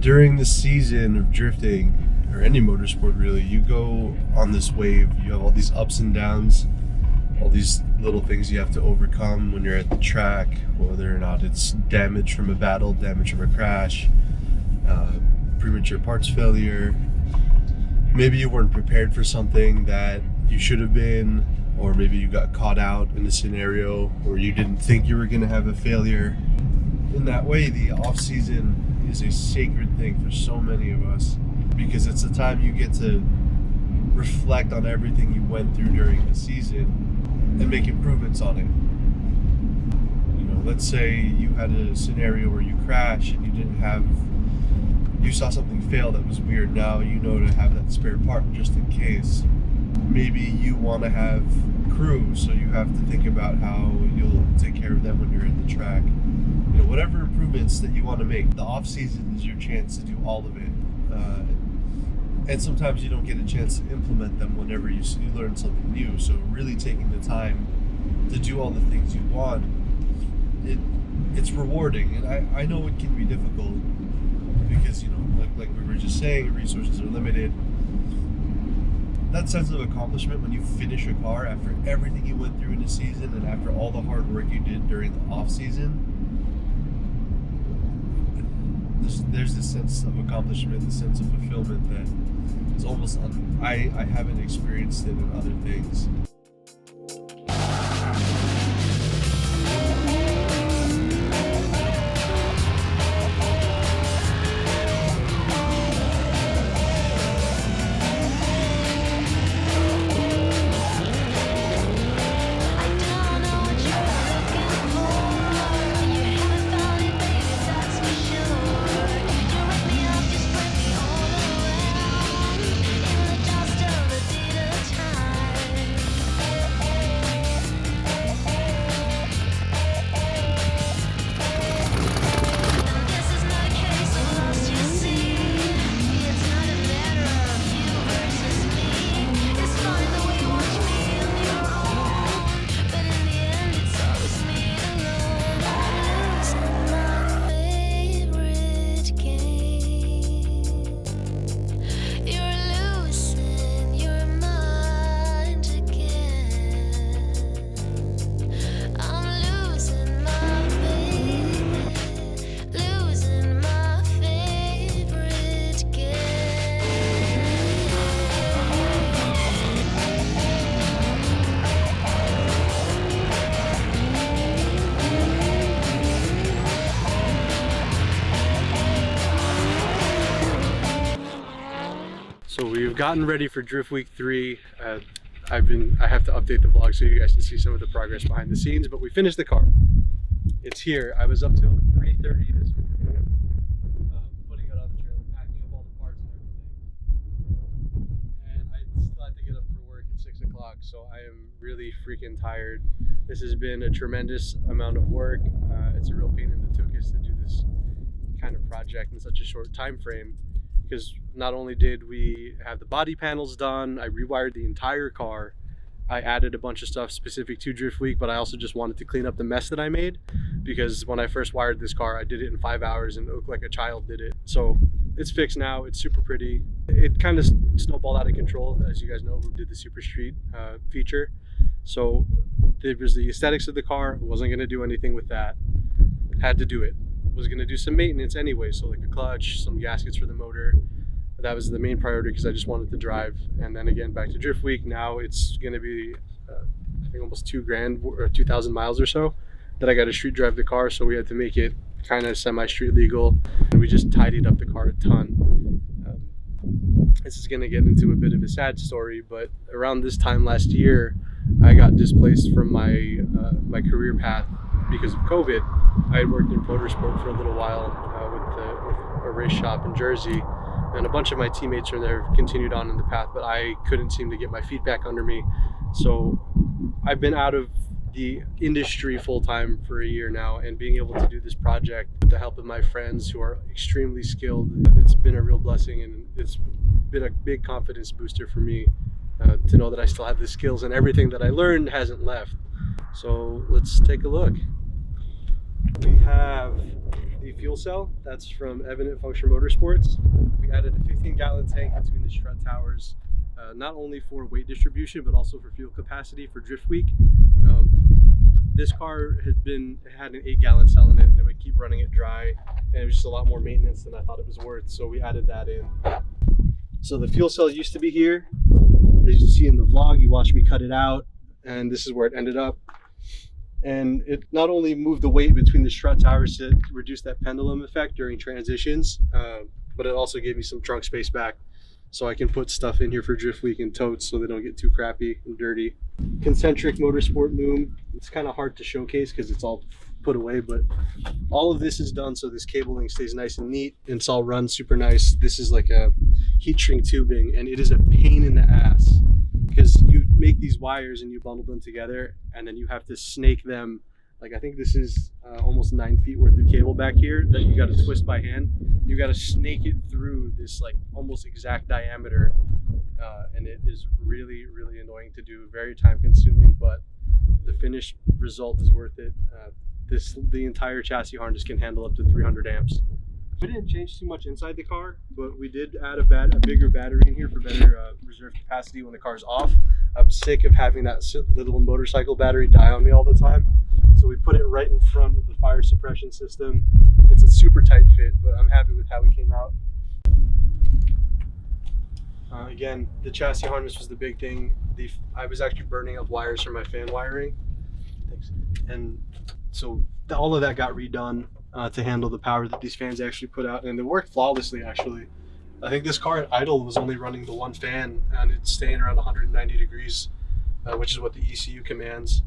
During the season of drifting, or any motorsport really, you go on this wave. You have all these ups and downs, all these little things you have to overcome when you're at the track, whether or not it's damage from a battle, damage from a crash, premature parts failure. Maybe you weren't prepared for something that you should have been, or maybe you got caught out in a scenario where you didn't think you were going to have a failure. In that way, the off-season is a sacred thing for so many of us, because it's the time you get to reflect on everything you went through during the season and make improvements on it. You know, let's say you had a scenario where you crash and you saw something fail that was weird. Now you know to have that spare part just in case. Maybe you want to have crew, so you have to think about how you'll take care of them when you're in the track. You know, whatever improvements that you want to make, the off season is your chance to do all of it. And sometimes you don't get a chance to implement them whenever you learn something new. So really taking the time to do all the things you want, it's rewarding. And I know it can be difficult because, you know, like we were just saying, resources are limited. That sense of accomplishment when you finish a car after everything you went through in the season and after all the hard work you did during the off season, there's this sense of accomplishment, the sense of fulfillment that is almost I haven't experienced it in other things. So we've gotten ready for Drift Week 3. I have to update the vlog so you guys can see some of the progress behind the scenes, but we finished the car. It's here. I was up till 3:30 this morning, putting it on the trailer, packing up all the parts and everything. And I still had to get up for work at 6 o'clock, so I am really freaking tired. This has been a tremendous amount of work. It's a real pain in the tuchus to do this kind of project in such a short time frame, because not only did we have the body panels done, I rewired the entire car, I added a bunch of stuff specific to Drift Week, but I also just wanted to clean up the mess that I made, because when I first wired this car, I did it in 5 hours and it looked like a child did it. So it's fixed now, it's super pretty. It kind of snowballed out of control. As you guys know, we did the Super Street feature. So there was the aesthetics of the car. I wasn't gonna do anything with that. Had to do it. Was going to do some maintenance anyway, so like a clutch, some gaskets for the motor. That was the main priority because I just wanted to drive. And then again, back to Drift Week. Now it's going to be I think almost $2,000 or 2,000 miles or so that I got to street drive the car, so we had to make it kind of semi-street legal, and we just tidied up the car a ton. This is going to get into a bit of a sad story, but around this time last year, I got displaced from my my career path because of COVID. I had worked in motorsport for a little while with a race shop in Jersey, and a bunch of my teammates from there have continued on in the path, but I couldn't seem to get my feet back under me. So I've been out of the industry full-time for a year now, and being able to do this project with the help of my friends who are extremely skilled, it's been a real blessing, and it's been a big confidence booster for me to know that I still have the skills and everything that I learned hasn't left. So let's take a look. We have the fuel cell. That's from Evident Function Motorsports. We added a 15-gallon tank between the strut towers, not only for weight distribution, but also for fuel capacity for Drift Week. This car had an 8-gallon cell in it, and it would keep running it dry, and it was just a lot more maintenance than I thought it was worth, so we added that in. So the fuel cell used to be here. As you'll see in the vlog, you watched me cut it out, and this is where it ended up. And it not only moved the weight between the strut towers to reduce that pendulum effect during transitions, but it also gave me some trunk space back, so I can put stuff in here for Drift Week and totes so they don't get too crappy and dirty. Concentric Motorsport loom. It's kind of hard to showcase because it's all put away, but all of this is done so this cabling stays nice and neat, and it's all run super nice. This is like a heat shrink tubing, and it is a pain in the ass because you make these wires and you bundle them together, and then you have to snake them. Like, I think this is almost 9 feet worth of cable back here that you got to twist by hand. You got to snake it through this like almost exact diameter, and it is really, really annoying to do, very time consuming, but the finished result is worth it. The entire chassis harness can handle up to 300 amps. We didn't change too much inside the car, but we did add a bigger battery in here for better reserve capacity when the car's off. I'm sick of having that little motorcycle battery die on me all the time. So we put it right in front of the fire suppression system. It's a super tight fit, but I'm happy with how it came out. Again, the chassis harness was the big thing. I was actually burning up wires for my fan wiring. Thanks. And so all of that got redone to handle the power that these fans actually put out, and it worked flawlessly actually. I think this car at idle was only running the one fan, and it's staying around 190 degrees, which is what the ECU commands.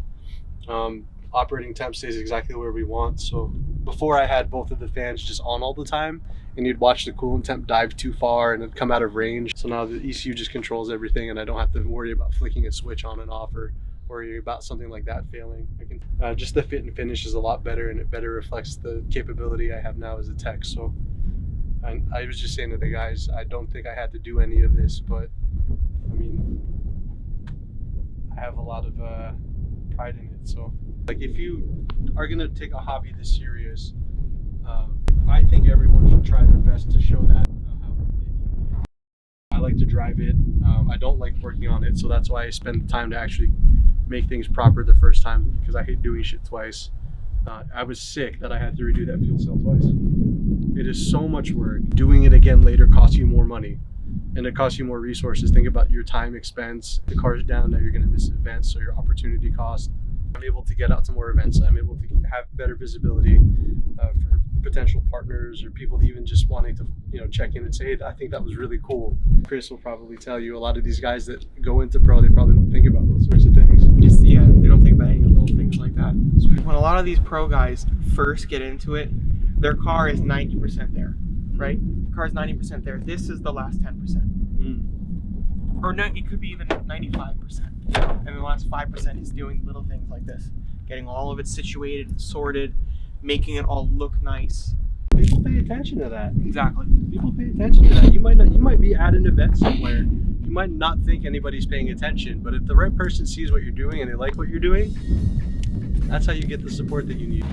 Operating temp stays exactly where we want. So before I had both of the fans just on all the time, and you'd watch the coolant temp dive too far and it'd come out of range. So now the ECU just controls everything, and I don't have to worry about flicking a switch on and off or worry about something like that failing. Just the fit and finish is a lot better, and it better reflects the capability I have now as a tech. So I was just saying to the guys, I don't think I had to do any of this, but I mean, I have a lot of pride in it. So like, if you are gonna take a hobby this serious, I think everyone should try their best to show that how they. I like to drive it. I don't like working on it, so that's why I spend time to actually make things proper the first time, because I hate doing shit twice. I was sick that I had to redo that fuel cell twice. It is so much work. Doing it again later costs you more money, and it costs you more resources. Think about your time expense. The car's down, now you're going to miss events, so your opportunity cost. I'm able to get out to more events. I'm able to have better visibility for potential partners or people even just wanting to, check in and say, hey, I think that was really cool. Chris will probably tell you, a lot of these guys that go into pro, they probably don't think about those sorts of things. Yeah, they don't think about any little things like that. So when a lot of these pro guys first get into it, their car is 90% there, right? The car is 90% there. This is the last 10%. Or no, it could be even 95%. And the last 5% is doing little things like this, getting all of it situated and sorted, making it all look nice. People pay attention to that. Exactly. People pay attention to that. You might be at an event somewhere. You might not think anybody's paying attention, but if the right person sees what you're doing and they like what you're doing, that's how you get the support that you need.